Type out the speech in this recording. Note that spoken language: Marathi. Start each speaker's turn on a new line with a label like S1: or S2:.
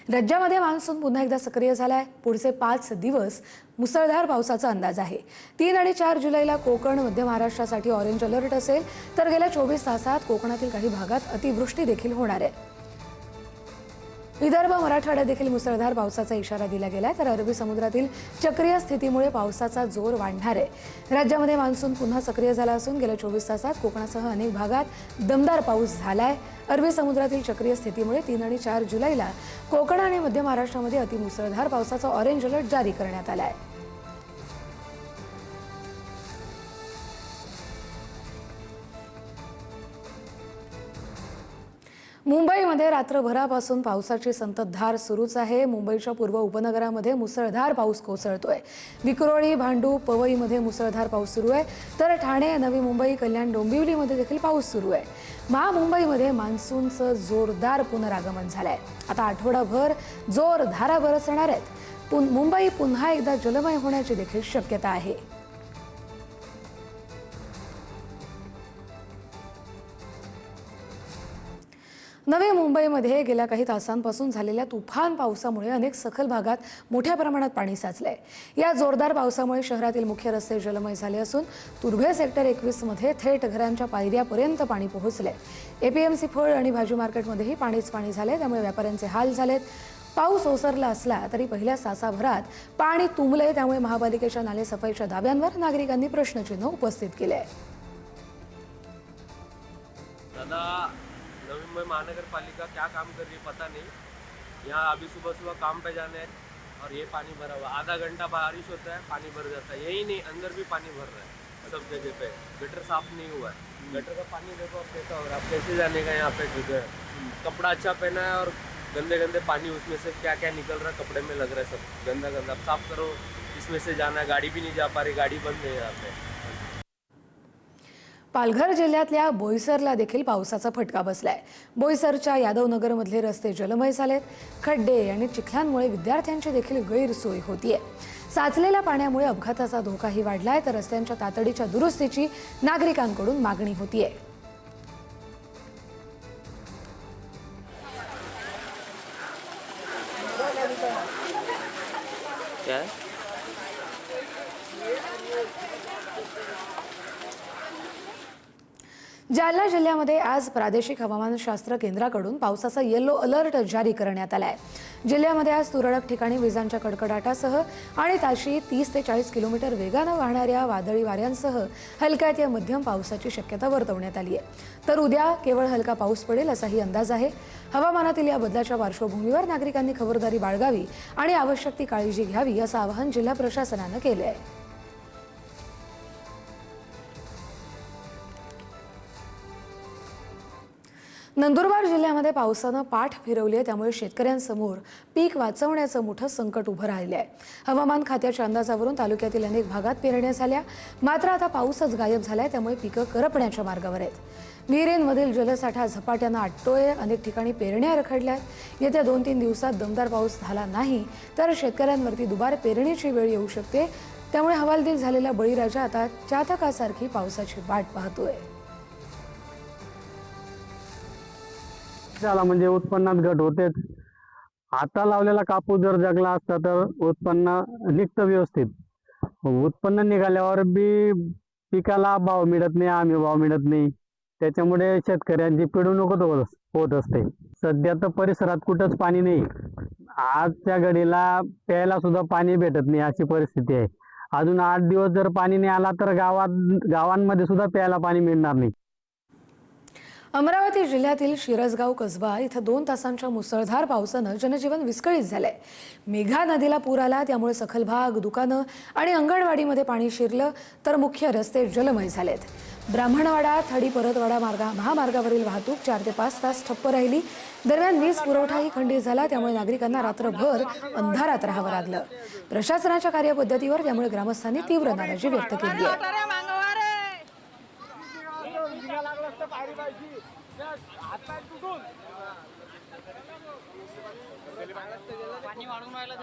S1: राज्यामध्ये मान्सून पुन्हा एकदा सक्रिय झालाय। पुढचे 5 दिवस मुसळधार पावसाचा अंदाज आहे। 3 आणि 4 जुलैला कोकण मध्य महाराष्ट्रासाठी ऑरेंज अलर्ट असेल, तर गेल्या 24 तासात कोकणातील काही भागात अतिवृष्टी देखील होणार आहे। विदर्भ मराठवाड्यात देखील मुसळधार पावसाचा इशारा दिला गेलाय, तर अरबी समुद्रातील चक्रीय स्थितीमुळे पावसाचा जोर वाढणार आहे। राज्यामध्ये मान्सून पुन्हा सक्रिय झाला असून गेल्या 24 तासात कोकणासह अनेक भागात दमदार पाऊस झालाय। अरबी समुद्रातील चक्रीय स्थितीमुळे 3 आणि 4 जुलैला कोकण आणि मध्य महाराष्ट्रामध्ये अतिमुसळधार पावसाचा ऑरेंज अलर्ट जारी करण्यात आला आहे। मुंबईमध्ये रात्रभरापासून पावसाची संततधार सुरूच आहे। मुंबईच्या पूर्व उपनगरामध्ये मुसळधार पाऊस कोसळतोय। विक्रोळी, भांडूप, पवईमध्ये मुसळधार पाऊस सुरू आहे, तर ठाणे, नवी मुंबई, कल्याण, डोंबिवलीमध्ये देखील पाऊस सुरू आहे। महामुंबईमध्ये मान्सूनचं जोरदार पुनरागमन झालंय। आता आठवडाभर जोरधारा बरसणार आहेत। मुंबई पुन्हा एकदा जलमय होण्याची देखील शक्यता आहे। नवी मुंबईमध्ये गेल्या काही तासांपासून झालेल्या तुफान पावसामुळे अनेक सखल भागात मोठ्या प्रमाणात पाणी साचलंय। या जोरदार पावसामुळे शहरातील मुख्य रस्ते जलमय झाले असून तुर्भे सेक्टर 21 मध्ये थेट घरांच्या पायऱ्यापर्यंत पाणी पोहोचलंय। एपीएमसी फळ आणि भाजी मार्केटमध्येही पाणीच पाणी झाले, त्यामुळे व्यापाऱ्यांचे हाल झालेत। पाऊस ओसरला असला तरी पहिल्या तासाभरात पाणी तुंबले, त्यामुळे महापालिकेच्या नालेसफाईच्या दाव्यांवर नागरिकांनी प्रश्नचिन्ह उपस्थित केले।
S2: नवी मुंबई महानगर पालिका क्या काम कर रही है पता नहीं। यहाँ अभी सुबह सुबह काम पे जाने हैं और ये पानी भरा हुआ, आधा घंटा बारिश होता है पानी भर जाता है। यही नहीं, अंदर भी पानी भर रहा है सब जगह पे। गटर साफ नहीं हुआ है, गटर का पानी देखो अब कैसा हो रहा है। अब कैसे जाने का यहाँ पे जगह, कपड़ा अच्छा पहना है और गंदे गंदे पानी उसमें से क्या क्या निकल रहा है, कपड़े में लग रहा है सब गंदा गंदा। अब साफ करो, इसमें से जाना है, गाड़ी भी नहीं जा पा रही, गाड़ी बंद है यहाँ पे।
S1: पालघर जिल्ह्यातल्या बोईसरला देखील पावसाचा फटका बसलाय। बोईसरच्या यादवनगर मधले रस्ते जलमय झालेत। खड्डे आणि चिखलांमुळे विद्यार्थ्यांची देखील गैरसोय होतीये। साचलेल्या पाण्यामुळे अपघाताचा धोकाही वाढलाय, तर रस्त्यांच्या तातडीच्या दुरुस्तीची नागरिकांकडून मागणी होतीये। जालना जिल्ह्यामध्ये आज प्रादेशिक हवामानशास्त्र केंद्राकडून पावसाचा येलो अलर्ट जारी करण्यात आलाय। जिल्ह्यामध्ये आज तुरळक ठिकाणी विजांच्या कडकडाटासह आणि ताशी 30 ते 40 किलोमीटर वेगानं वाहणाऱ्या वादळी वाऱ्यांसह हलक्या ते मध्यम पावसाची शक्यता वर्तवण्यात आली आहे। तर उद्या केवळ हलका पाऊस पडेल असाही अंदाज आहे। हवामानातील या बदलाच्या पार्श्वभूमीवर नागरिकांनी खबरदारी बाळगावी आणि आवश्यक ती काळजी घ्यावी असं आवाहन जिल्हा प्रशासनानं केलं आहे। नंदुरबार जिल्ह्यामध्ये पावसानं पाठ फिरवली आहे, त्यामुळे शेतकऱ्यांसमोर पीक वाचवण्याचं मोठं संकट उभं राहिलं आहे। हवामान खात्याच्या अंदाजावरून तालुक्यातील अनेक भागात पेरण्या झाल्या, मात्र आता पाऊसच गायब झालाय, त्यामुळे पिकं करपण्याच्या मार्गावर आहेत। विहिरींमधील जलसाठा झपाट्यानं आटतोय, अनेक ठिकाणी पेरण्या रखडल्यात। येत्या 2-3 दिवसात दमदार पाऊस झाला नाही तर शेतकऱ्यांवरती दुबार पेरणीची वेळ येऊ शकते, त्यामुळे हवालदिल झालेला बळीराजा आता चातकासारखी पावसाची वाट पाहतोय।
S3: झाला म्हणजे उत्पन्नात घट होतेच। आता लावलेला कापूस जर जगला असता तर उत्पन्न निघतं व्यवस्थित। उत्पन्न निघाल्यावर बी पिकाला भाव मिळत नाही, हमी भाव मिळत नाही, त्याच्यामुळे शेतकऱ्यांची पिळवणूक होत असते। सध्या तर परिसरात कुठंच पाणी नाही। आजच्या घडीला प्यायला सुद्धा पाणी भेटत नाही अशी परिस्थिती आहे। अजून 8 दिवस जर पाणी नाही आला तर गावांमध्ये सुद्धा प्यायला पाणी मिळणार नाही।
S1: अमरावती जिल्ह्यातील शिरसगाव कसबा इथं 2 तासांच्या मुसळधार पावसानं जनजीवन विस्कळीत झालंय। मेघा नदीला पूर आला, त्यामुळे सखल भाग, दुकानं आणि अंगणवाडीमध्ये पाणी शिरलं, तर मुख्य रस्ते जलमय झालेत। ब्राह्मणवाडा थडी परतवाडा महामार्गावरील वाहतूक 4 ते 5 तास ठप्प राहिली। दरम्यान वीज पुरवठाही खंडित झाला, त्यामुळे नागरिकांना रात्रभर अंधारात राहावं लागलं। प्रशासनाच्या कार्यपद्धतीवर त्यामुळे ग्रामस्थांनी तीव्र नाराजी व्यक्त केली आहे।
S4: पाणी वाढून राहिलं